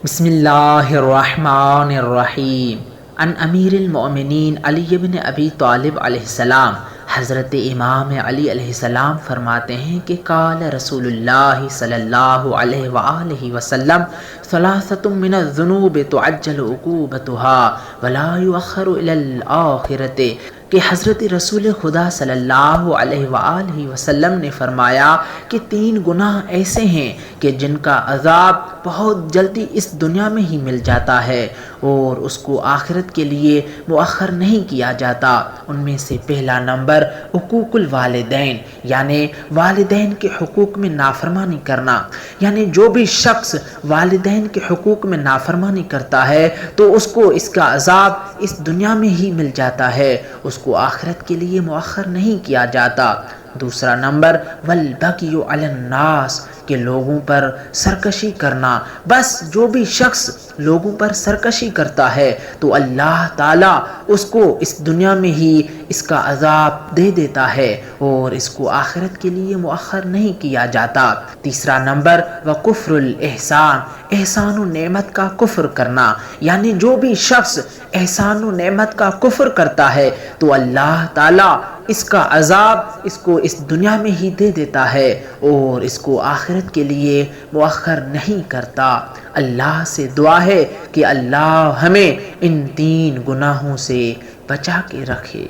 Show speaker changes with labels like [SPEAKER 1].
[SPEAKER 1] بسم اللہ الرحمن الرحیم عن امیر المؤمنین علی بن ابی طالب علیہ السلام، حضرت امام علی علیہ السلام فرماتے ہیں کہ قال رسول اللہ صلی اللہ علیہ وآلہ وسلم ثلاثۃ من الذنوب تعجل عقوبتها ولا یؤخر الی الآخرۃ، کہ حضرت رسول خدا صلی اللہ علیہ وآلہ وسلم نے فرمایا کہ 3 گناہ ایسے ہیں کہ جن کا عذاب بہت جلدی اس دنیا میں ہی مل جاتا ہے اور اس کو آخرت کے لیے مؤخر نہیں کیا جاتا۔ ان میں سے پہلا نمبر حقوق الوالدین، یعنی والدین کے حقوق میں نافرمانی کرنا، یعنی جو بھی شخص والدین کے حقوق میں نافرمانی کرتا ہے تو اس کو اس کا عذاب اس دنیا میں ہی مل جاتا ہے، اس کو آخرت کے لیے مؤخر نہیں کیا جاتا۔ دوسرا نمبر والبغی علی الناس، کہ لوگوں پر سرکشی کرنا۔ بس جو بھی شخص لوگوں پر سرکشی کرتا ہے تو اللہ تعالیٰ اس کو اس دنیا میں ہی اس کا عذاب دے دیتا ہے اور اس کو آخرت کے لیے مؤخر نہیں کیا جاتا۔ تیسرا نمبر وکفر الاحسان، احسان و نعمت کا کفر کرنا، یعنی جو بھی شخص احسان و نعمت کا کفر کرتا ہے تو اللہ تعالیٰ اس کا عذاب اس کو اس دنیا میں ہی دے دیتا ہے اور اس کو آخرت کے لیے مؤخر نہیں کرتا۔ اللہ سے دعا ہے کہ اللہ ہمیں ان 3 گناہوں سے بچا کے رکھے۔